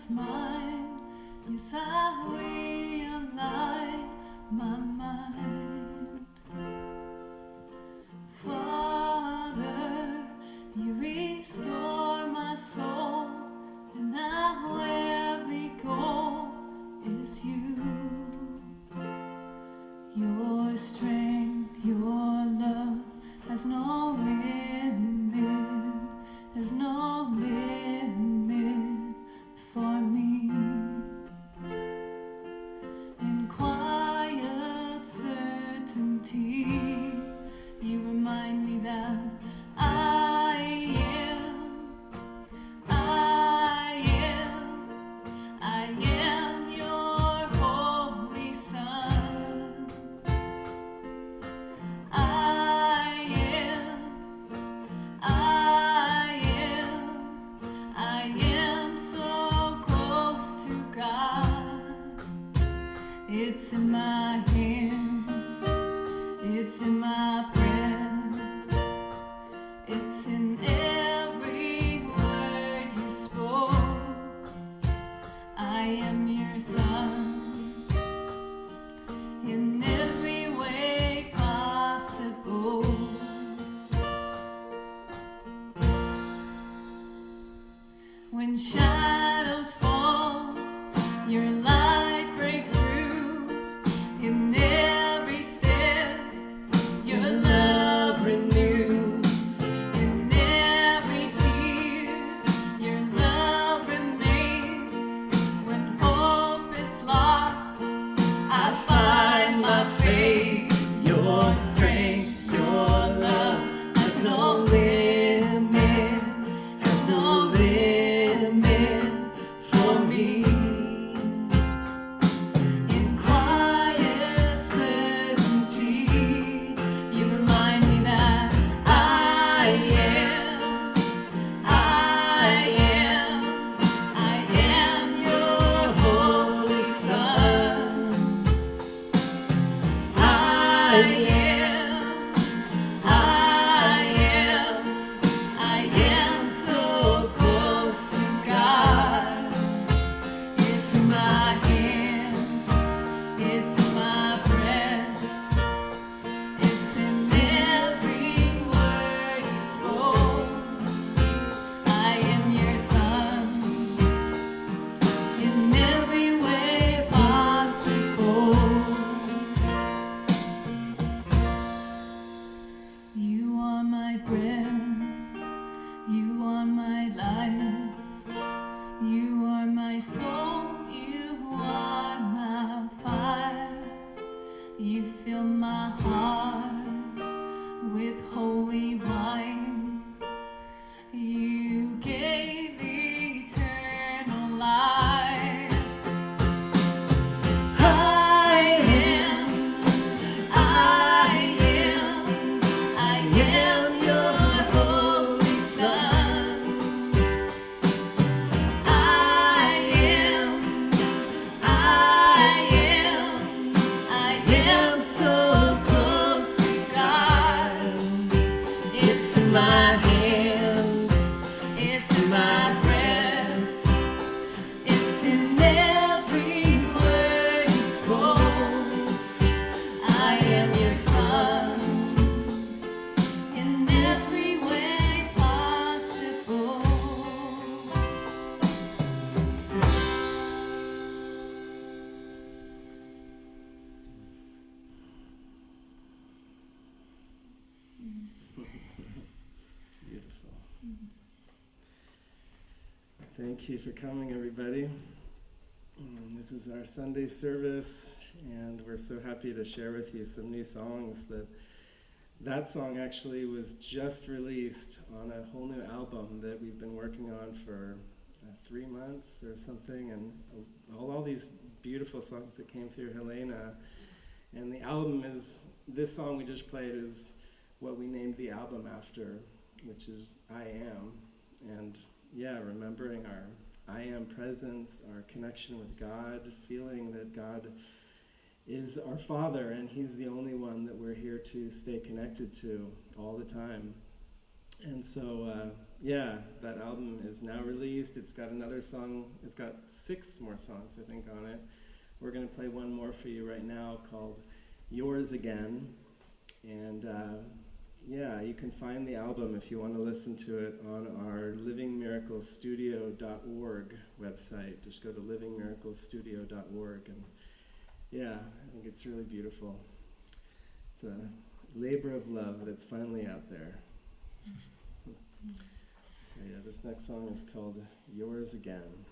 is mine. Yes, I realign my mind. Father, you restore my soul, and now every goal is you. Your strength, your love has no limit, has no limit for me. In quiet certainty, you remind me that I am your holy son. I am so close to God. It's in my hands, it's in my breath, it's in every word you spoke. I am your son in every way possible. When shadows fall, your light breaks through. In every step, your love renews. In every tear, your love remains. When hope is lost, I find my faith. Your strength, your love has no limit, has no limit for me. In quiet certainty, you remind me that I am your holy son. I am so close to God. It's in my hands, it's in my breath, it's in every word you spoke. I am your son in every way possible. You are my breath, you are my life, you are my soul, you are my fire. You fill my heart with holy wine. You gave eternal life. I am your holy son. I am so close to God. It's in my hands, it's in my breath, it's in every word you spoke. I am your son in every way possible. Beautiful. Thank you for coming, everybody. This is our Sunday service, and we're so happy to share with you some new songs. That song actually was just released on a whole new album that we've been working on for 3 months or something, and all these beautiful songs that came through Helena. And the album is, this song we just played is what we named the album after, which is I Am. And yeah, remembering our I Am presence, our connection with God, feeling that God is our Father and He's the only one that we're here to stay connected to all the time. And so, yeah, that album is now released. It's got another song, it's got 6 more songs, I think, on it. We're going to play one more for you right now called Yours Again. And yeah, you can find the album if you want to listen to it on our livingmiraclestudio.org website. Just go to livingmiraclestudio.org. And yeah, I think it's really beautiful. It's a labor of love that's finally out there. So yeah, this next song is called Yours Again.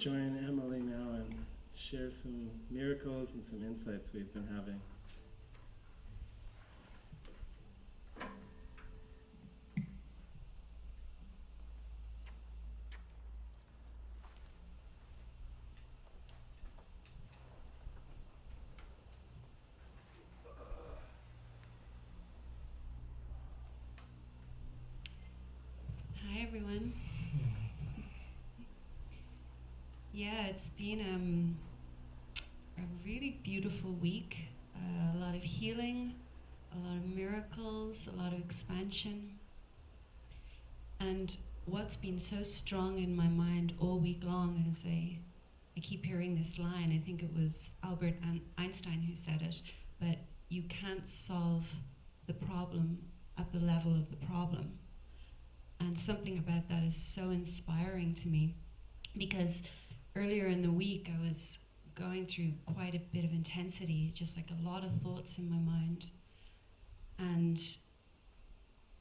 join Emily now and share some miracles and some insights we've been having. Hi everyone. Yeah, it's been a really beautiful week. A lot of healing, a lot of miracles, a lot of expansion. And what's been so strong in my mind all week long is I keep hearing this line. I think it was Albert Einstein who said it, but you can't solve the problem at the level of the problem. And something about that is so inspiring to me, because earlier in the week I was going through quite a bit of intensity, just like a lot of thoughts in my mind. And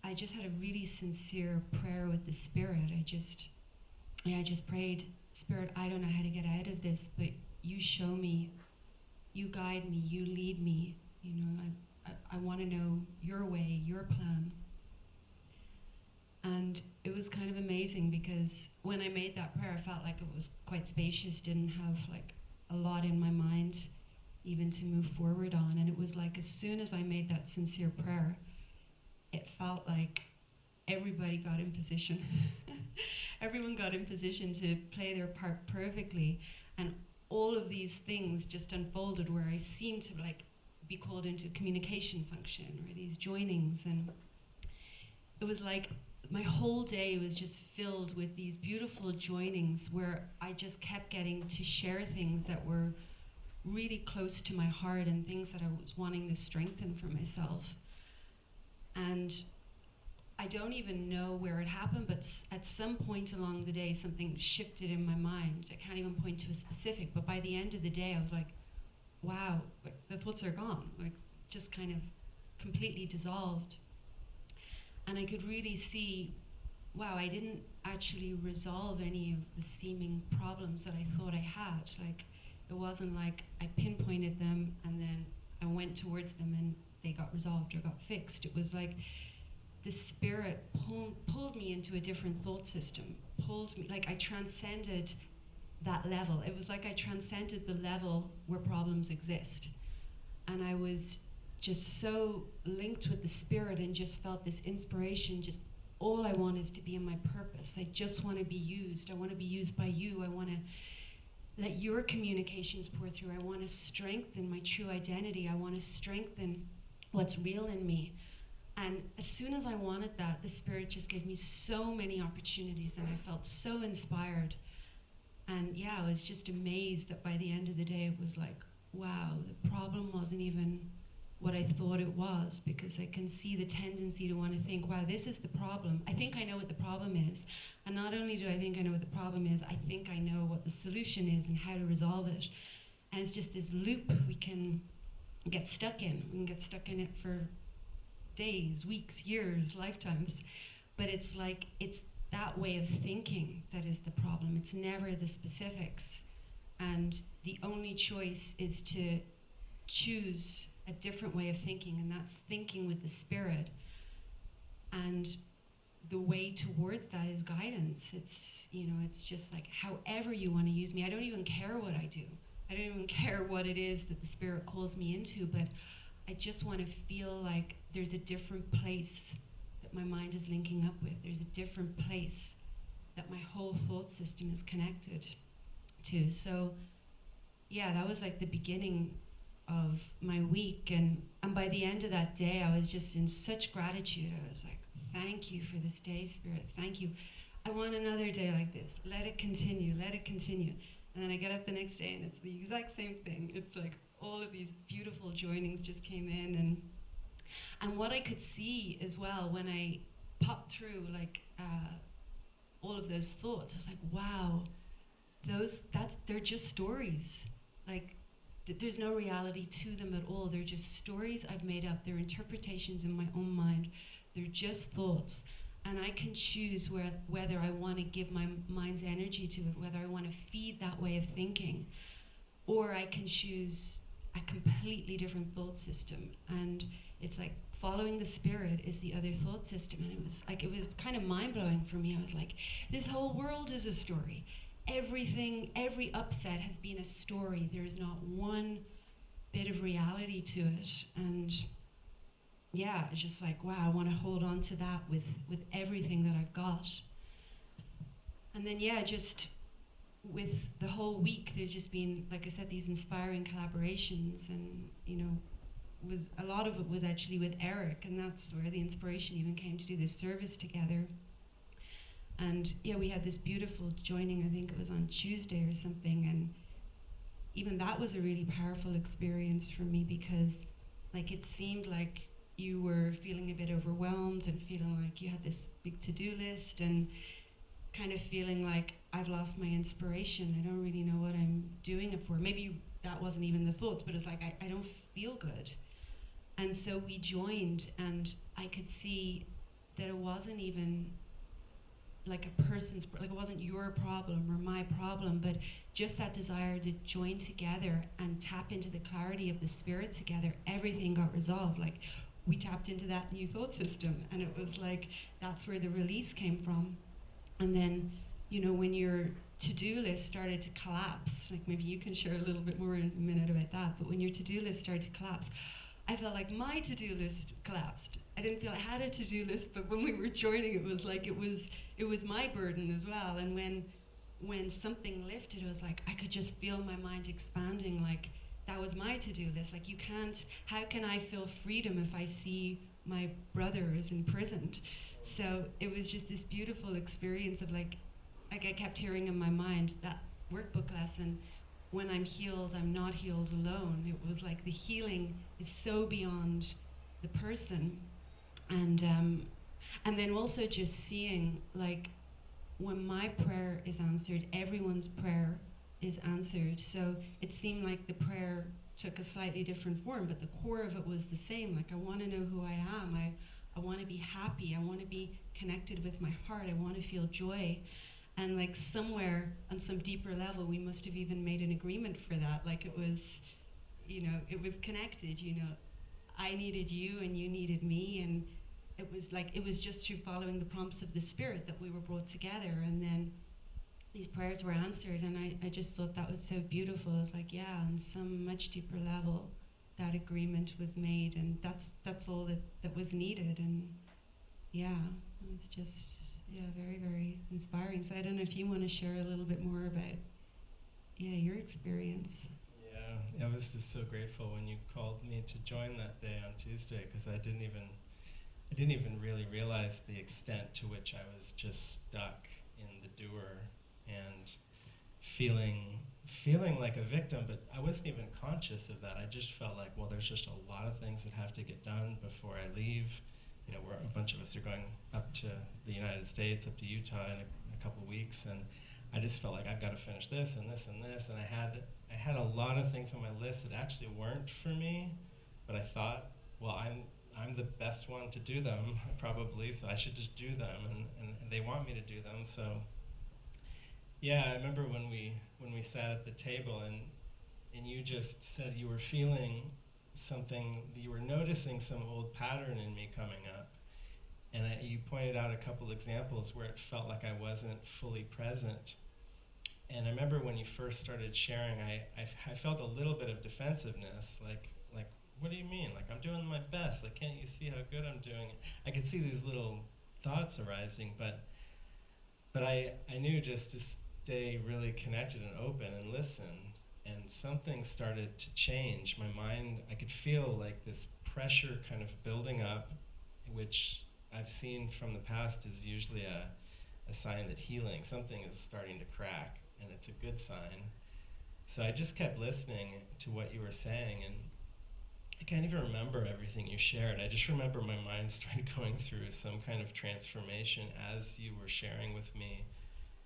I just had a really sincere prayer with the Spirit. I just prayed, Spirit, I don't know how to get out of this, but you show me, you guide me, you lead me. You know, I want to know your way, your plan. And it was kind of amazing, because when I made that prayer, I felt like it was quite spacious, didn't have like a lot in my mind even to move forward on. And it was like as soon as I made that sincere prayer, it felt like everybody got in position. Everyone got in position to play their part perfectly. And all of these things just unfolded where I seemed to like be called into communication function or these joinings. And it was like my whole day was just filled with these beautiful joinings where I just kept getting to share things that were really close to my heart and things that I was wanting to strengthen for myself. And I don't even know where it happened, but at some point along the day, something shifted in my mind. I can't even point to a specific, but by the end of the day, I was like, wow, like, the thoughts are gone, like just kind of completely dissolved. And I could really see, wow, I didn't actually resolve any of the seeming problems that I thought I had. Like, it wasn't like I pinpointed them and then I went towards them and they got resolved or got fixed. It was like the Spirit pulled me into a different thought system, pulled me, like I transcended that level. It was like I transcended the level where problems exist. And I was just so linked with the Spirit and just felt this inspiration. Just all I want is to be in my purpose. I just want to be used. I want to be used by you. I want to let your communications pour through. I want to strengthen my true identity. I want to strengthen what's real in me. And as soon as I wanted that, the Spirit just gave me so many opportunities and I felt so inspired. And yeah, I was just amazed that by the end of the day, it was like, wow, the problem wasn't even what I thought it was, because I can see the tendency to want to think, wow, this is the problem. I think I know what the problem is. And not only do I think I know what the problem is, I think I know what the solution is and how to resolve it. And it's just this loop we can get stuck in. We can get stuck in it for days, weeks, years, lifetimes. But it's like, it's that way of thinking that is the problem. It's never the specifics. And the only choice is to choose a different way of thinking, and that's thinking with the Spirit. And the way towards that is guidance. It's, you know, it's just like however you want to use me. I don't even care what I do. I don't even care what it is that the Spirit calls me into, but I just want to feel like there's a different place that my mind is linking up with. There's a different place that my whole thought system is connected to. So yeah, that was like the beginning of my week, and by the end of that day I was just in such gratitude. I was like, thank you for this day, Spirit, thank you. I want another day like this. Let it continue, let it continue. And then I get up the next day and it's the exact same thing. It's like all of these beautiful joinings just came in, and what I could see as well when I popped through like all of those thoughts, I was like, wow, they're just stories. Like, there's no reality to them at all. They're just stories I've made up. They're interpretations in my own mind. They're just thoughts. and I can choose whether I want to give my mind's energy to it, whether I want to feed that way of thinking, or I can choose a completely different thought system. And it's like following the spirit is the other thought system. And it was kind of mind-blowing for me. I was like, this whole world is a story. Everything, every upset has been a story. There is not one bit of reality to it. And yeah, it's just like, wow, I want to hold on to that with everything that I've got. And then yeah, just with the whole week, there's just been, like I said, these inspiring collaborations, and was a lot of it was actually with Erik, and that's where the inspiration even came to do this service together. And yeah, we had this beautiful joining, I think it was on Tuesday or something, and even that was a really powerful experience for me, because like it seemed like you were feeling a bit overwhelmed and feeling like you had this big to-do list, and kind of feeling like I've lost my inspiration. I don't really know what I'm doing it for. Maybe that wasn't even the thoughts, but it's like I don't feel good. And so we joined, and I could see that it wasn't even like a person's, like it wasn't your problem or my problem, but just that desire to join together and tap into the clarity of the spirit together, everything got resolved. Like we tapped into that new thought system, and it was like, that's where the release came from. And then, when your to-do list started to collapse, like maybe you can share a little bit more in a minute about that, but when your to-do list started to collapse, I felt like my to-do list collapsed. I didn't feel I had a to-do list, but when we were joining, it was like it was my burden as well. And when something lifted, it was like I could just feel my mind expanding, like that was my to-do list. Like how can I feel freedom if I see my brother is imprisoned? So it was just this beautiful experience of like I kept hearing in my mind that workbook lesson, when I'm healed, I'm not healed alone. It was like the healing is so beyond the person. And then also just seeing like when my prayer is answered, everyone's prayer is answered. So it seemed like the prayer took a slightly different form, but the core of it was the same. Like I want to know who I am. I want to be happy. I want to be connected with my heart. I want to feel joy. And like somewhere on some deeper level, we must have even made an agreement for that. Like it was, it was connected, I needed you and you needed me. And it was just through following the prompts of the Spirit that we were brought together. And then these prayers were answered. And I just thought that was so beautiful. I was like, yeah, on some much deeper level, that agreement was made, and that's all that was needed. And yeah, it's just very, very inspiring. So I don't know if you want to share a little bit more about your experience. Yeah, I was just so grateful when you called me to join that day on Tuesday, because I didn't even really realize the extent to which I was just stuck in the doer and feeling like a victim, but I wasn't even conscious of that. I just felt like, well, there's just a lot of things that have to get done before I leave. A bunch of us are going up to the United States, up to Utah in a couple weeks, and I just felt like I've got to finish this and this and this, and I had a lot of things on my list that actually weren't for me, but I thought, well, I'm the best one to do them, probably, so I should just do them, and they want me to do them, so yeah, I remember when we sat at the table and you just said you were feeling something, you were noticing some old pattern in me coming up. And you pointed out a couple examples where it felt like I wasn't fully present. And I remember when you first started sharing, I felt a little bit of defensiveness, like what do you mean? Like I'm doing my best, like can't you see how good I'm doing? I could see these little thoughts arising, but I knew just to stay really connected and open and listen, and something started to change. My mind, I could feel like this pressure kind of building up, which I've seen from the past is usually a sign that healing, something is starting to crack, and it's a good sign. So I just kept listening to what you were saying, and I can't even remember everything you shared. I just remember my mind started going through some kind of transformation as you were sharing with me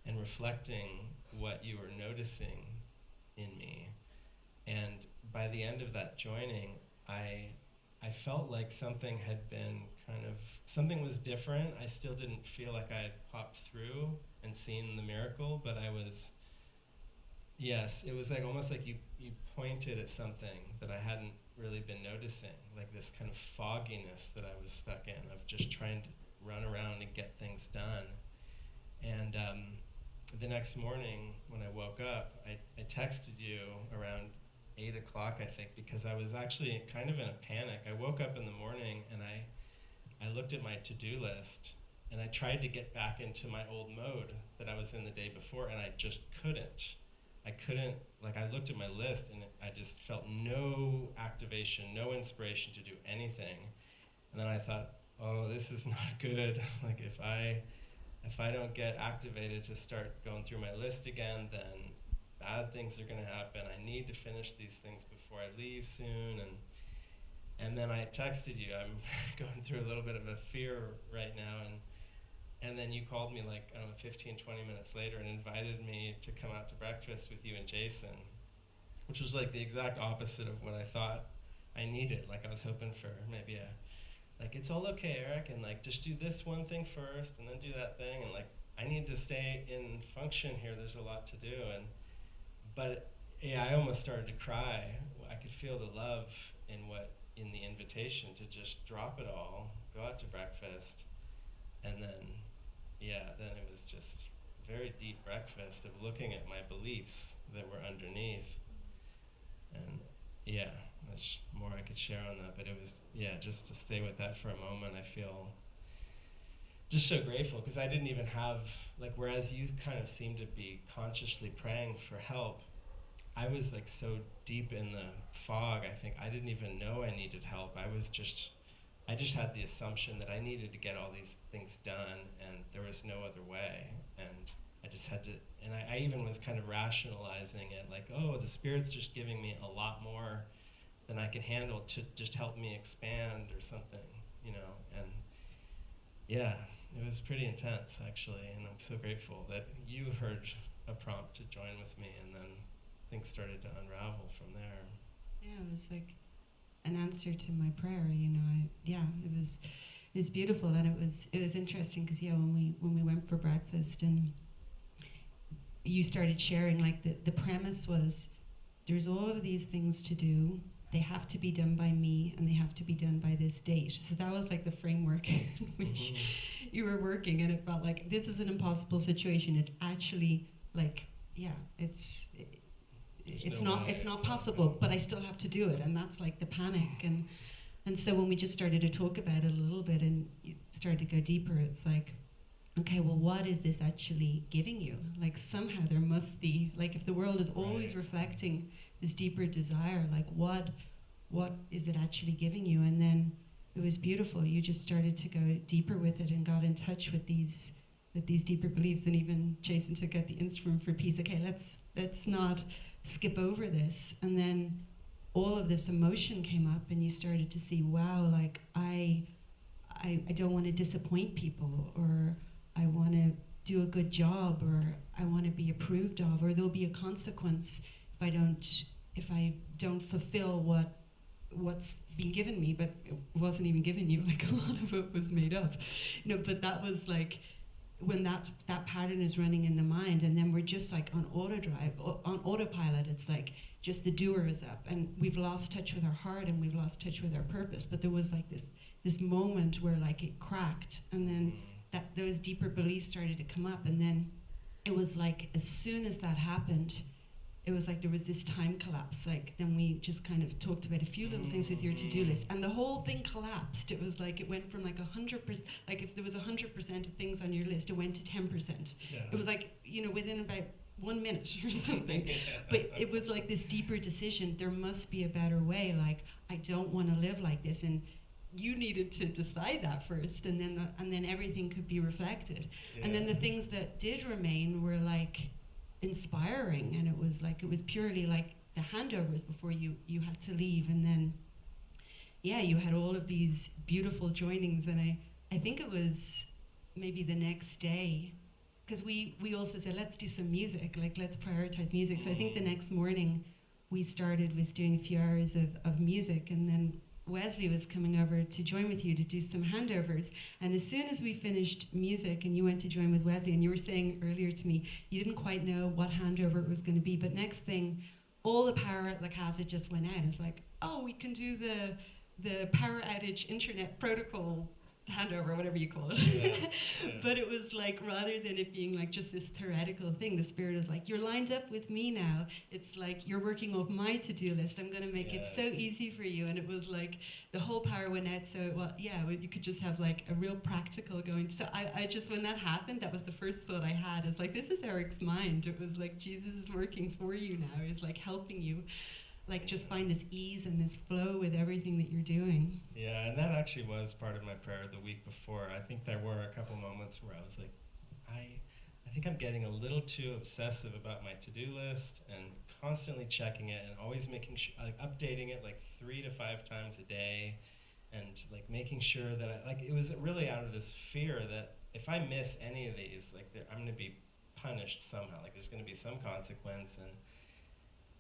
and reflecting what you were noticing in me. And by the end of that joining, I I felt like something had been something was different. I still didn't feel like I had popped through and seen the miracle, but yes, it was like almost like you pointed at something that I hadn't really been noticing, like this kind of fogginess that I was stuck in of just trying to run around and get things done. And the next morning when I woke up, I texted you around 8 o'clock, I think, because I was actually kind of in a panic. I woke up in the morning and I looked at my to-do list and I tried to get back into my old mode that I was in the day before, and I just couldn't. Like, I looked at my list and I just felt no activation, no inspiration to do anything. And then I thought, oh, this is not good. Like, if I don't get activated to start going through my list again, then bad things are gonna happen. I need to finish these things before I leave soon. And then I texted you. I'm going through a little bit of a fear right now, and then you called me like, I don't know, 15, 20 minutes later and invited me to come out to breakfast with you and Jason, which was like the exact opposite of what I thought I needed. Like, I was hoping for maybe like, it's all okay, Eric, and like, just do this one thing first and then do that thing, and like, I need to stay in function here. There's a lot to do. But yeah, I almost started to cry. I could feel the love in the invitation to just drop it all, go out to breakfast, and then it was just a very deep breakfast of looking at my beliefs that were underneath. And yeah, there's more I could share on that, but it was, just to stay with that for a moment, I feel just so grateful, because I didn't even have, like, whereas you kind of seemed to be consciously praying for help, I was like so deep in the fog, I think I didn't even know I needed help. I just had the assumption that I needed to get all these things done, and there was no other way, and I just had to, and I even was kind of rationalizing it, like, oh, the Spirit's just giving me a lot more than I can handle to just help me expand or something, and yeah, it was pretty intense, actually, and I'm so grateful that you heard a prompt to join with me, and then things started to unravel from there. Yeah, it was like an answer to my prayer, it was beautiful, and it was interesting because when we went for breakfast and you started sharing, like, the premise was there's all of these things to do, they have to be done by me, and they have to be done by this date. So that was like the framework in which you were working, and it felt like this is an impossible situation. It's actually like, it's not possible, but I still have to do it, and that's like the panic. And so when we just started to talk about it a little bit and you started to go deeper, it's like, okay, well, what is this actually giving you? Like, somehow there must be, like, if the world is always reflecting this deeper desire, like, what is it actually giving you? And then it was beautiful. You just started to go deeper with it and got in touch with these deeper beliefs. And even Jason took out the instrument for peace. Okay, let's not skip over this. And then all of this emotion came up, and you started to see, wow, like, I don't want to disappoint people, or I want to do a good job, or I want to be approved of, or there'll be a consequence if I don't fulfill what's been given me, but it wasn't even given you. Like, a lot of it was made up. But that was like, when that pattern is running in the mind, and then we're just like on autopilot, it's like just the doer is up, and we've lost touch with our heart, and we've lost touch with our purpose. But there was like this moment where, like, it cracked, and then those deeper beliefs started to come up, and then it was like, as soon as that happened, it was like there was this time collapse. Like, then we just kind of talked about a few little things with your to-do list, and the whole thing collapsed. It was like, it went from like 100%, like, if there was 100% of things on your list, it went to 10%. Yeah. It was like, within about 1 minute or something. But it was like this deeper decision, there must be a better way. Like, I don't want to live like this, and you needed to decide that first, and then everything could be reflected. Yeah. And then the things that did remain were like inspiring, and it was purely like the handovers before you had to leave, and then you had all of these beautiful joinings. And I think it was maybe the next day, because we also said, let's do some music, like, let's prioritize music. So I think the next morning we started with doing a few hours of music, and then Wesley was coming over to join with you to do some handovers. And as soon as we finished music and you went to join with Wesley, and you were saying earlier to me, you didn't quite know what handover it was going to be, but next thing, all the power at La Casa just went out. It's like, oh, we can do the power outage internet protocol handover, whatever you call it. Yeah. But it was like, rather than it being like just this theoretical thing, the Spirit is like, you're lined up with me now. It's like, you're working off my to-do list. I'm going to make it so easy for you. And it was like, the whole power went out. So, well, yeah, you could just have like a real practical going. So I just, when that happened, that was the first thought I had. Is like, this is Erik's mind. It was like, Jesus is working for you now. He's like helping you. Like, just find this ease and this flow with everything that you're doing. Yeah, and that actually was part of my prayer the week before. I think there were a couple moments where I was like, I think I'm getting a little too obsessive about my to-do list and constantly checking it and always making sure, like updating it like 3 to 5 times a day, and like making sure that it was really out of this fear that if I miss any of these, like I'm going to be punished somehow. Like there's going to be some consequence. And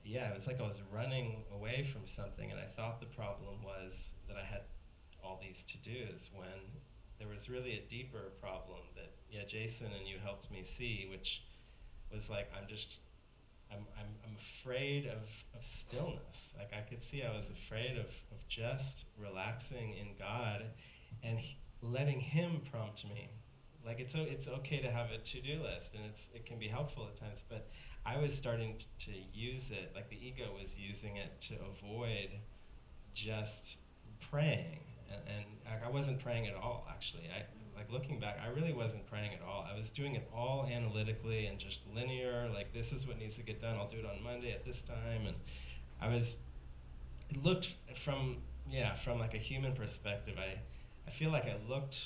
yeah, it was like I was running away from something, and I thought the problem was that I had all these to-dos when there was really a deeper problem that, Jason and you helped me see, which was like, I'm afraid of stillness. Like I could see I was afraid of just relaxing in God and letting Him prompt me. Like it's okay to have a to-do list, and it can be helpful at times, but I was starting to use it, like the ego was using it to avoid just praying. And I wasn't praying at all, actually. Like looking back, I really wasn't praying at all. I was doing it all analytically and just linear, like this is what needs to get done, I'll do it on Monday at this time. And it looked from like a human perspective, I feel like I looked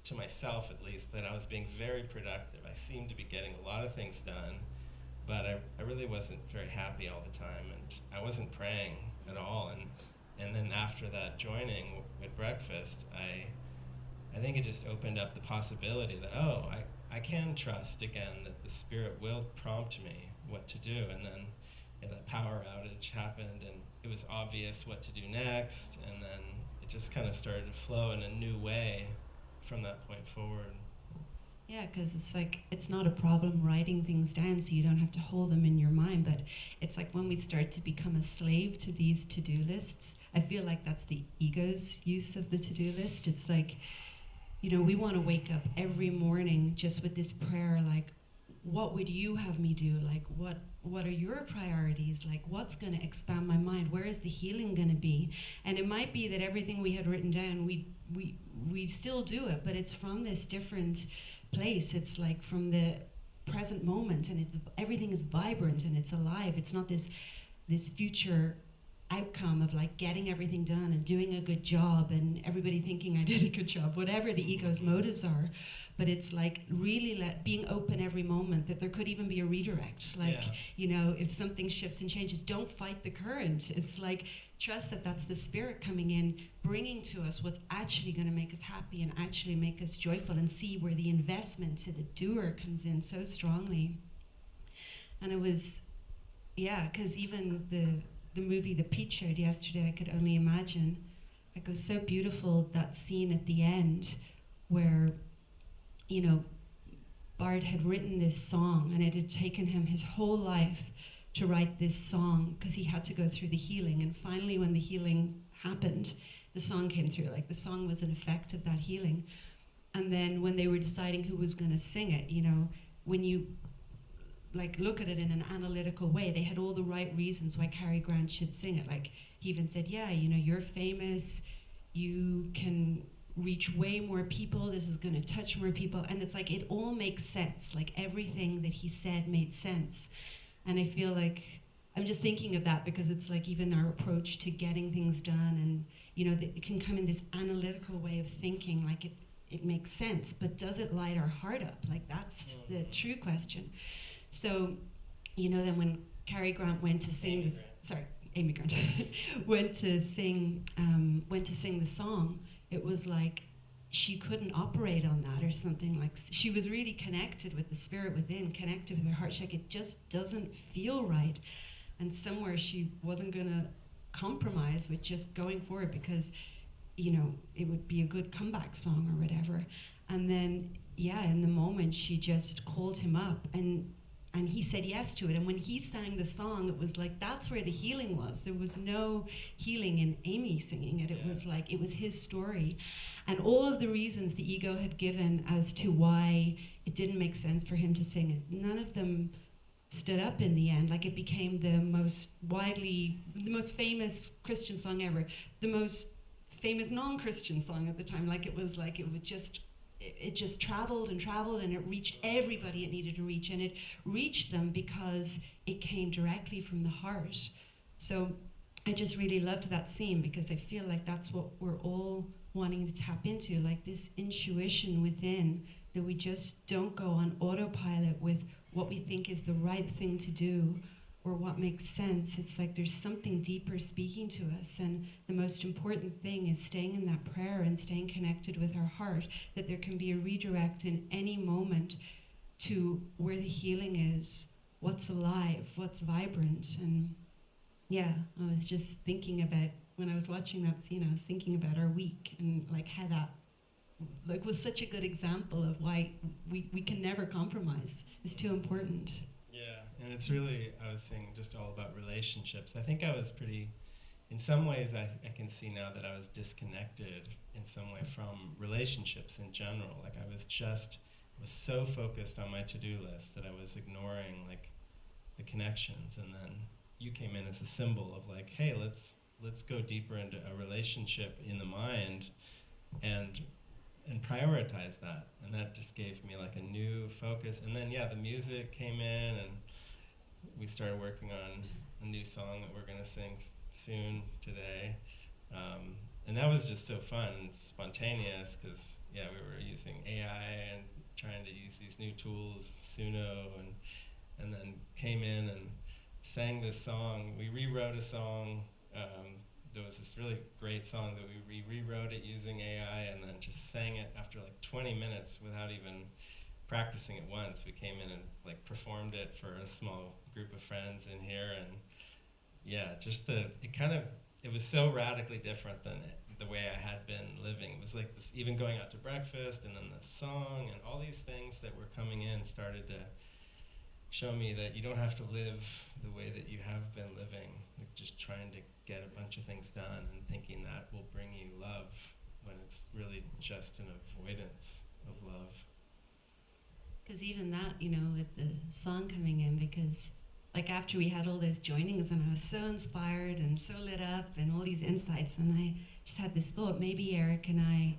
to myself at least that I was being very productive. I seemed to be getting a lot of things done, but I really wasn't very happy all the time, and I wasn't praying at all. And then after that joining with breakfast, I think it just opened up the possibility that, I can trust again that the Spirit will prompt me what to do. And then that power outage happened, and it was obvious what to do next, and then it just kind of started to flow in a new way from that point forward. Yeah, because it's like, it's not a problem writing things down so you don't have to hold them in your mind, but it's like when we start to become a slave to these to-do lists, I feel like that's the ego's use of the to-do list. It's like, we want to wake up every morning just with this prayer, like, what would you have me do? Like, what are your priorities? Like, what's going to expand my mind? Where is the healing going to be? And it might be that everything we had written down, we still do it, but it's from this different place. It's like from the present moment, and everything is vibrant and it's alive. It's not this future outcome of like getting everything done and doing a good job and everybody thinking I did a good job, whatever the ego's motives are. But it's like really being open every moment that there could even be a redirect. Like, if something shifts and changes, don't fight the current. It's like, trust that that's the Spirit coming in, bringing to us what's actually going to make us happy and actually make us joyful, and see where the investment to the doer comes in so strongly. And it was, because even the movie The Peach showed yesterday, I could only imagine. Like, it was so beautiful, that scene at the end where, Bart had written this song, and it had taken him his whole life to write this song because he had to go through the healing. And finally, when the healing happened, the song came through. Like, the song was an effect of that healing. And then when they were deciding who was going to sing it, when you like look at it in an analytical way, they had all the right reasons why Cary Grant should sing it. Like, he even said, you're famous, you can reach way more people, this is going to touch more people. And it's like, it all makes sense. Like, everything that he said made sense. And I feel like I'm just thinking of that because it's like even our approach to getting things done, and it can come in this analytical way of thinking, like it makes sense, but does it light our heart up? Like, that's the true question. So, then when Cary Grant went to sing Amy Grant went to sing the song, it was like she couldn't operate on that or something. Like, she was really connected with the Spirit within, connected with her heart. She's like, it just doesn't feel right. And somewhere she wasn't gonna compromise with just going forward because, it would be a good comeback song or whatever. And then, in the moment, she just called him up, and he said yes to it. And when he sang the song, it was like, that's where the healing was. There was no healing in Amy singing it. It was like, it was his story. And all of the reasons the ego had given as to why it didn't make sense for him to sing it, none of them stood up in the end. Like, it became the most famous Christian song ever, the most famous non-Christian song at the time. It just traveled and traveled, and it reached everybody it needed to reach, and it reached them because it came directly from the heart. So I just really loved that scene, because I feel like that's what we're all wanting to tap into, like this intuition within, that we just don't go on autopilot with what we think is the right thing to do or what makes sense. It's like there's something deeper speaking to us, and the most important thing is staying in that prayer and staying connected with our heart, that there can be a redirect in any moment to where the healing is, what's alive, what's vibrant. And I was just thinking about, when I was watching that scene, I was thinking about our week and like how that was such a good example of why we can never compromise. It's too important. And it's really, I was saying, just all about relationships. I think I was pretty, in some ways, I can see now that I was disconnected in some way from relationships in general. Like, I was so focused on my to-do list that I was ignoring, like, the connections. And then you came in as a symbol of, like, hey, let's go deeper into a relationship in the mind and prioritize that. And that just gave me, like, a new focus. And then, the music came in, and we started working on a new song that we're going to sing soon today. And that was just so fun and spontaneous, because, we were using AI and trying to use these new tools, Suno, and then came in and sang this song. We rewrote a song. There was this really great song that we rewrote it using AI, and then just sang it after like 20 minutes without even practicing it once. We came in and like performed it for a small group of friends in here, and it was so radically different than the way I had been living. It was like this, even going out to breakfast, and then the song, and all these things that were coming in started to show me that you don't have to live the way that you have been living, like just trying to get a bunch of things done and thinking that will bring you love, when it's really just an avoidance of love. Because even that, with the song coming in, because like after we had all those joinings and I was so inspired and so lit up and all these insights, and I just had this thought, maybe Erik and I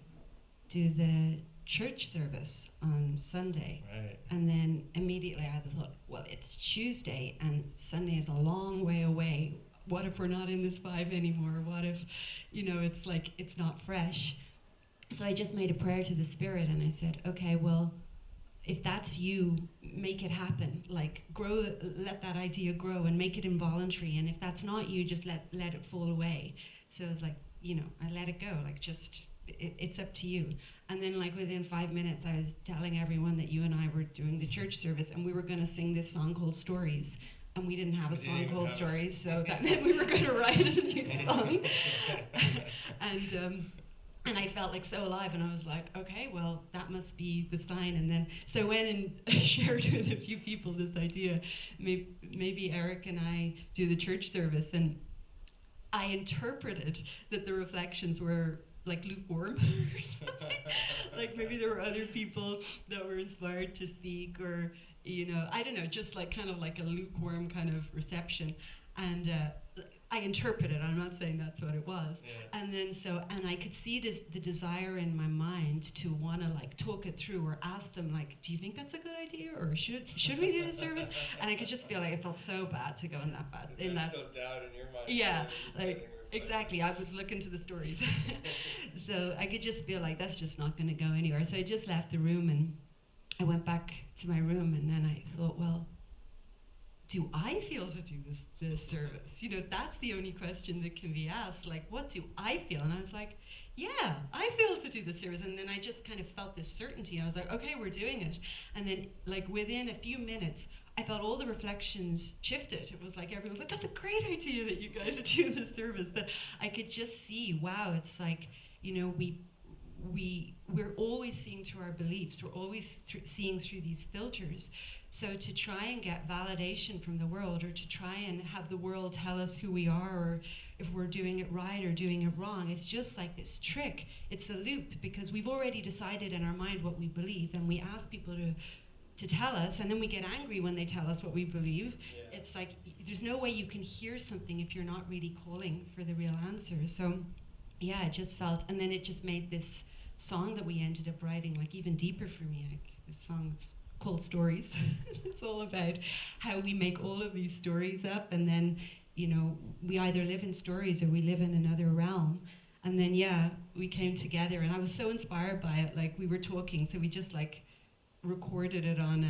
do the church service on Sunday. Right. And then immediately I had the thought, well, it's Tuesday and Sunday is a long way away. What if we're not in this vibe anymore? What if, it's like, it's not fresh? So I just made a prayer to the Spirit, and I said, okay, well, if that's you, make it happen. Like, let that idea grow and make it involuntary. And if that's not you, just let it fall away. So it was like, I let it go. Like, just, it's up to you. And then, like, within 5 minutes, I was telling everyone that you and I were doing the church service, and we were going to sing this song called Stories. And we didn't have a song called Stories, so that meant we were going to write a new song. And I felt like so alive, and I was like, okay, well, that must be the sign. And then, so I went and shared with a few people this idea, maybe Erik and I do the church service, and I interpreted that the reflections were like lukewarm or something. Like maybe there were other people that were inspired to speak, or, I don't know, just like kind of like a lukewarm kind of reception. And I interpreted, I'm not saying that's what it was. Yeah. And then and I could see the desire in my mind to want to like talk it through or ask them like, do you think that's a good idea, or should we do the service? And I could just feel like it felt so bad to go in that bad. Is there still doubt in your mind? Yeah, like exactly. I was looking to the stories. So I could just feel like that's just not going to go anywhere. So I just left the room and I went back to my room, and then I thought, well, do I feel to do this service? You know, that's the only question that can be asked. Like, what do I feel? And I was like, yeah, I feel to do the service. And then I just kind of felt this certainty. I was like, okay, we're doing it. And then, like, within a few minutes, I felt all the reflections shifted. It was like everyone's like, that's a great idea that you guys do this service. But I could just see, wow, it's like, you know, we're always seeing through our beliefs. We're always seeing through these filters. So to try and get validation from the world, or to try and have the world tell us who we are, or if we're doing it right or doing it wrong, it's just like this trick. It's a loop, because we've already decided in our mind what we believe, and we ask people to tell us, and then we get angry when they tell us what we believe. Yeah. It's like there's no way you can hear something if you're not really calling for the real answer. So yeah, it just felt, and then it just made this song that we ended up writing like even deeper for me. Like, this song's called Stories. It's all about how we make all of these stories up, and then, you know, we either live in stories or we live in another realm. And then, yeah, we came together, and I was so inspired by it. Like, we were talking, so we just like recorded it on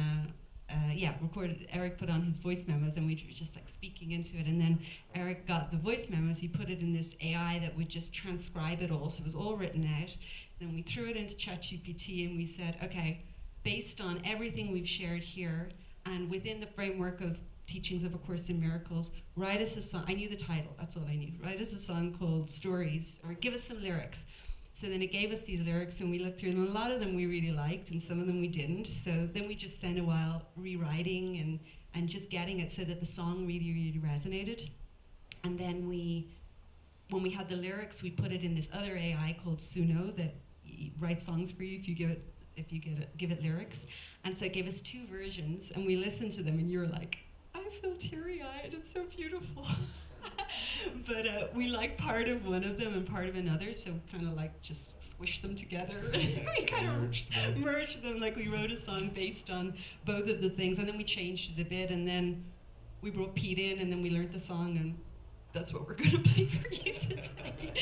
Erik put on his voice memos, and we were just like speaking into it. And then Erik got the voice memos, he put it in this AI that would just transcribe it all, so it was all written out. Then we threw it into ChatGPT, and we said, okay, based on everything we've shared here, and within the framework of Teachings of A Course in Miracles, write us a song. I knew the title, that's all I knew. Write us a song called Stories, or give us some lyrics. So then it gave us these lyrics, and we looked through them. A lot of them we really liked, and some of them we didn't. So then we just spent a while rewriting and just getting it so that the song really, really resonated. And then when we had the lyrics, we put it in this other AI called Suno that writes songs for you if you give it lyrics. And so it gave us 2 versions, and we listened to them, and you were like, I feel teary-eyed, it's so beautiful. But we like part of one of them and part of another, so we kind of like just squish them together. We kind of merged them, like we wrote a song based on both of the things, and then we changed it a bit, and then we brought Pete in, and then we learned the song, and that's what we're going to play for you today.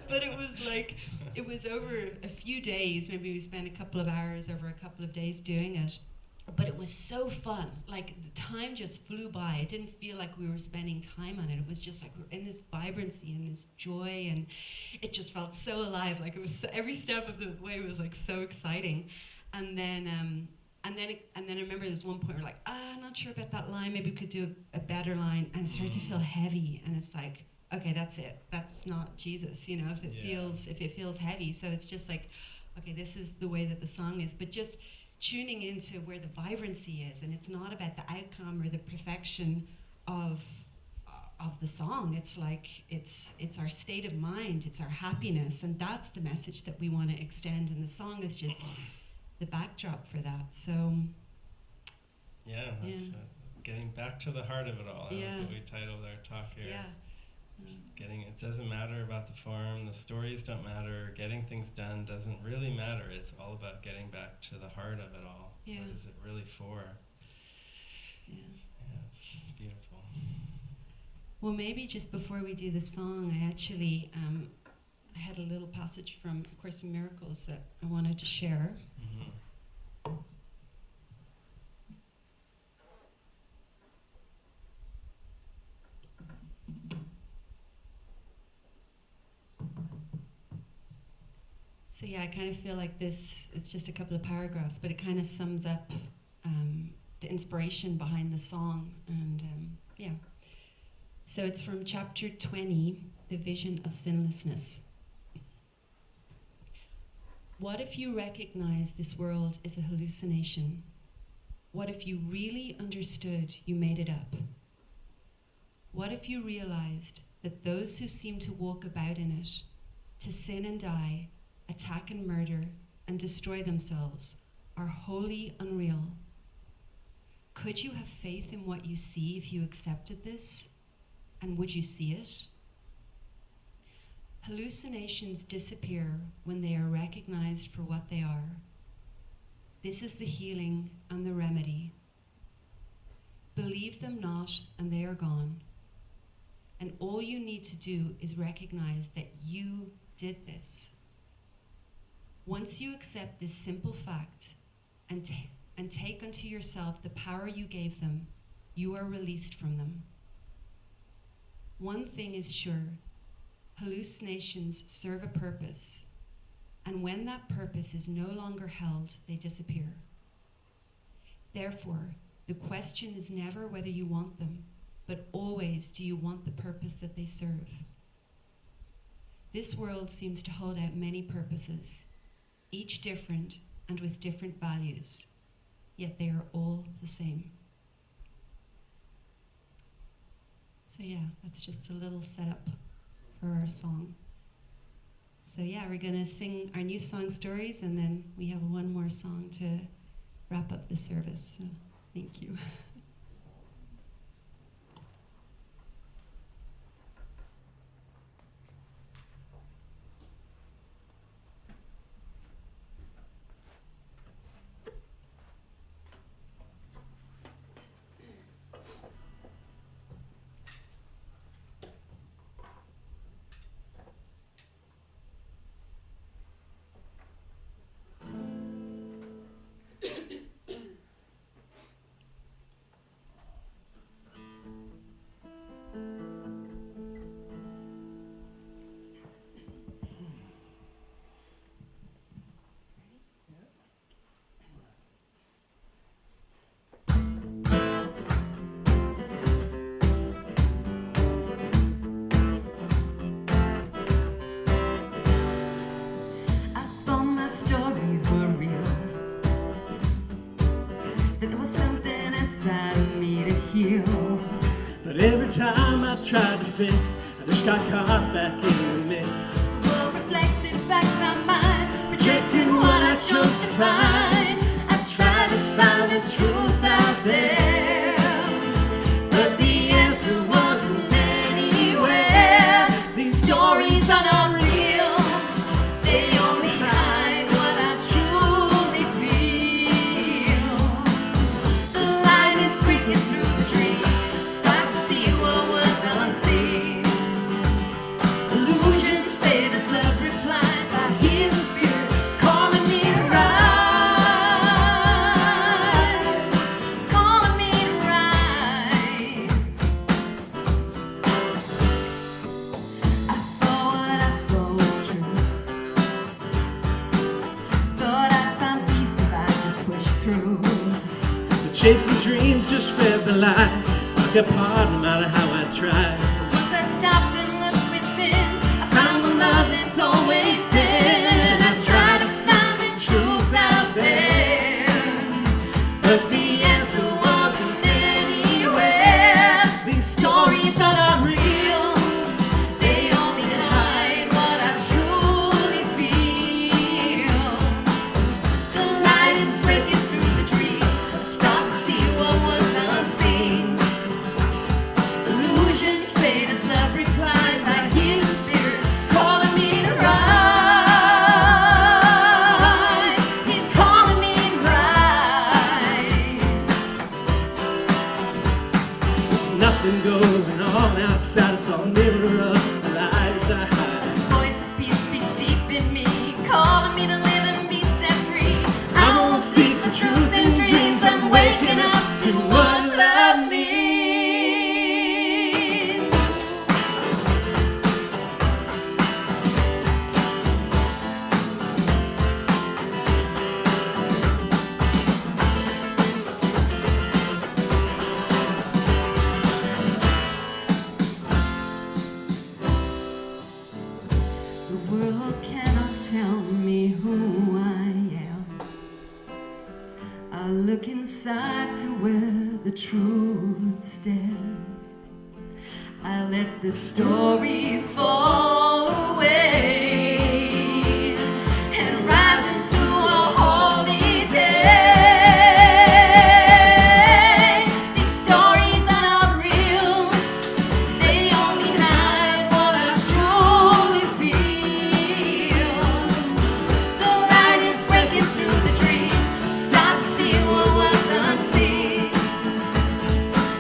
But it was like, it was over a few days. Maybe we spent a couple of hours over a couple of days doing it. But it was so fun. Like, the time just flew by. It didn't feel like we were spending time on it. It was just like we were in this vibrancy and this joy, and it just felt so alive. Like, it was so, every step of the way was like so exciting. And then I remember there's one point where like, I'm not sure about that line. Maybe we could do a better line. And it started to feel heavy. And it's like, okay, that's it. That's not Jesus, you know. If it feels heavy, so it's just like, okay, this is the way that the song is. But just tuning into where the vibrancy is, and it's not about the outcome or the perfection of the song. It's like it's our state of mind, it's our happiness, and that's the message that we want to extend, and the song is just the backdrop for that. So that's getting back to the heart of it all. That's what we titled our talk here. Just it doesn't matter about the form, the stories don't matter, getting things done doesn't really matter. It's all about getting back to the heart of it all. What is it really for? Yeah, it's beautiful. Well, maybe just before we do the song, I actually I had a little passage from A Course in Miracles that I wanted to share. Mm-hmm. So yeah, I kind of feel like this, it's just a couple of paragraphs, but it kind of sums up the inspiration behind the song. And so it's from chapter 20, The Vision of Sinlessness. What if you recognize this world is a hallucination? What if you really understood you made it up? What if you realized that those who seem to walk about in it, to sin and die, attack and murder, and destroy themselves, are wholly unreal? Could you have faith in what you see if you accepted this? And would you see it? Hallucinations disappear when they are recognized for what they are. This is the healing and the remedy. Believe them not, and they are gone. And all you need to do is recognize that you did this. Once you accept this simple fact and take unto yourself the power you gave them, you are released from them. One thing is sure, hallucinations serve a purpose, and when that purpose is no longer held, they disappear. Therefore, the question is never whether you want them, but always do you want the purpose that they serve. This world seems to hold out many purposes, each different and with different values, yet they are all the same. So yeah, that's just a little setup for our song. So yeah, we're gonna sing our new song, Stories, and then we have one more song to wrap up the service. So thank you. Stories were real, but there was something inside of me to heal. But every time I tried to fix, I just got caught back in the mix. The world reflected back my mind, projecting what I chose to find. I tried to find the truth out there, but the answer wasn't anywhere. These stories are not real, they only hide what I truly feel. The light is breaking through the dream, start to see what was unseen. Illusions fade as love replies. I hear the spirit calling me to rise, calling me to rise. I thought what I saw was true, thought I'd find peace if I just pushed through. The chasing dreams just fed the lie. Fuck apart no matter how I tried. Once I stopped and looked within, I found the love that's always been. I tried to find the truth out there, but the answer wasn't anywhere. These stories are not real, they only hide what I truly feel. The light is breaking through the dream, I start to see what was unseen. Illusions fade as love replies. I hear the spirit calling me to rise. He's calling me to rise. There's nothing going on outside, it's all mirror of the lies I hide. Voice of peace speaks deep in me, calling me to live and be set free. I won't seek for truth in dreams. I'm waking up to what love means. The world cannot tell me who I am. I look inside to where the truth stands. I let the stories fall away and rise into a holy day. These stories are not real, they only hide what I truly feel. The light is breaking through the dream, start to see what was unseen.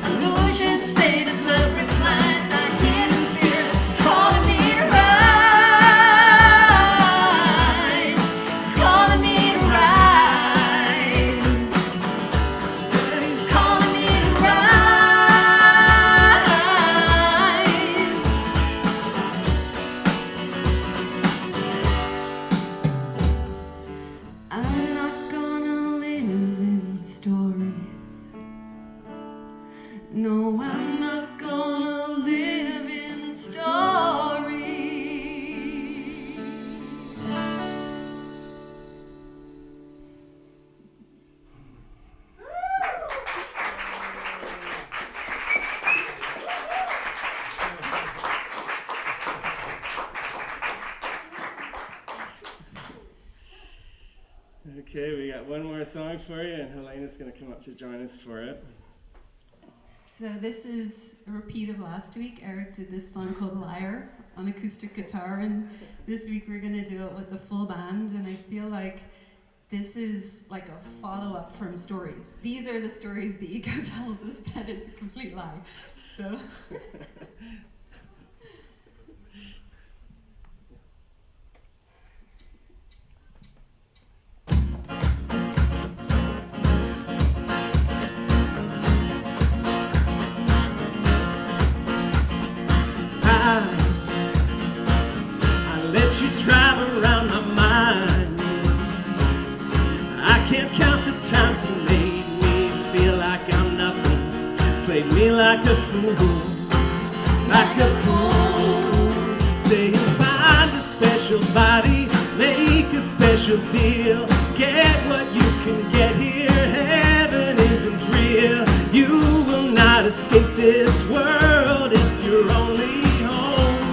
Illusions fade as love replies. I hear the spirit calling me to rise. Okay, we got one more song for you, and Helena's going to come up to join us for it. So this is a repeat of last week. Erik did this song called Liar on acoustic guitar, and this week we're going to do it with the full band, and I feel like this is like a follow-up from stories. These are the stories the ego tells us that it's a complete lie. So... I let you drive around my mind. I can't count the times you made me feel like I'm nothing. Played me like a fool, like a fool. Saying find a special body, make a special deal. Get what you can get here, heaven isn't real. You will not escape this world, it's your only home.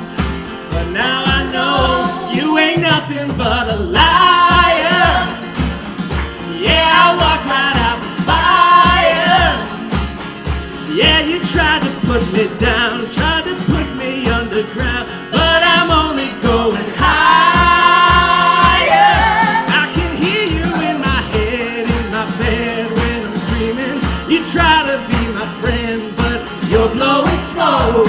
But now I know you ain't nothing but a liar. Yeah, I walked right out the fire. Yeah, you tried to put me down, tried to put me underground, but I'm only going higher. I can hear you in my head, in my bed when I'm dreaming. You try to be my friend, but you're blowing smoke.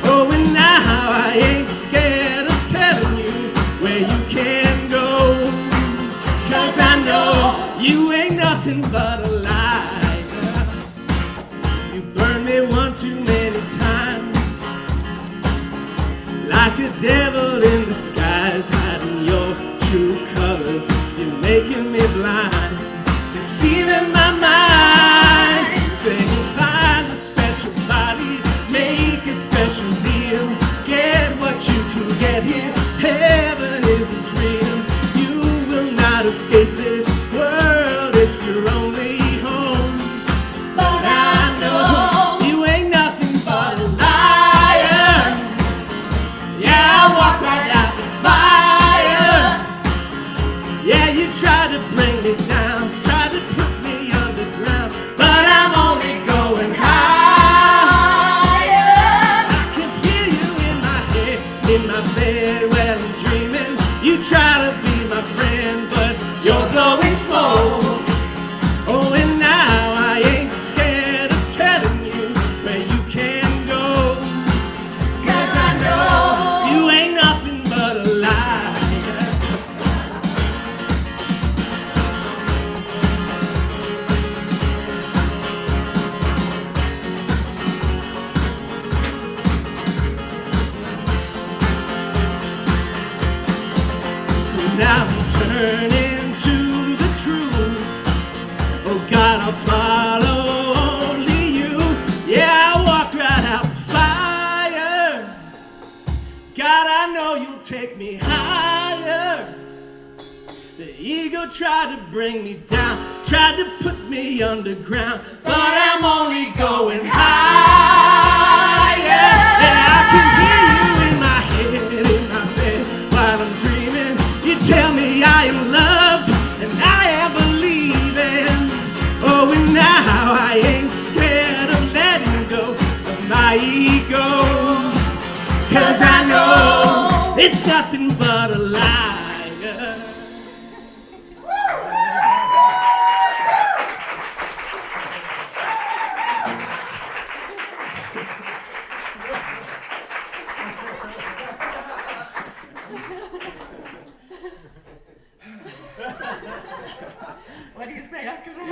Oh, and now I ain't scared of telling you where you can go. 'Cause I know you ain't nothing but a liar. You burned me one too many times, like a devil in disguise, hiding your true colors. You're making me blind, deceiving my mind. Saying find a special body, make a special deal. Get what you can get here, heaven isn't real. You will not escape this world, it's your only home. But I know you ain't nothing but a liar. Yeah, I walked right out the fire. Yeah, you tried to bring me down, tried to put me underground, but I'm only going higher. I can feel you in my head, in my bed while I'm dreaming. You try to be my friend, but you're blowing smoke. Oh, and now I ain't scared of telling you where you can go. 'Cause I know you ain't nothing but a liar. So now I'm turning to the truth. Oh God, I'll follow only you. Yeah, I walked right out the fire. God, I know you'll take me higher. The ego tried to bring me down, tried to put me underground, but I'm only going higher. And I can hear you in my head, in my bed while I'm dreaming. You tell me I am loved and I am believing. Oh, and now I ain't scared of letting go of my ego. 'Cause I know it's nothing but a liar. What do you say after that?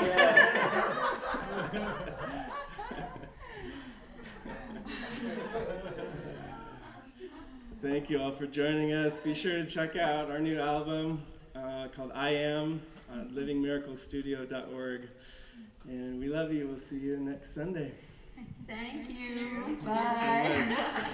Thank you all for joining us. Be sure to check out our new album called I Am on livingmiraclestudio.org. And we love you. We'll see you next Sunday. Thank you. Bye.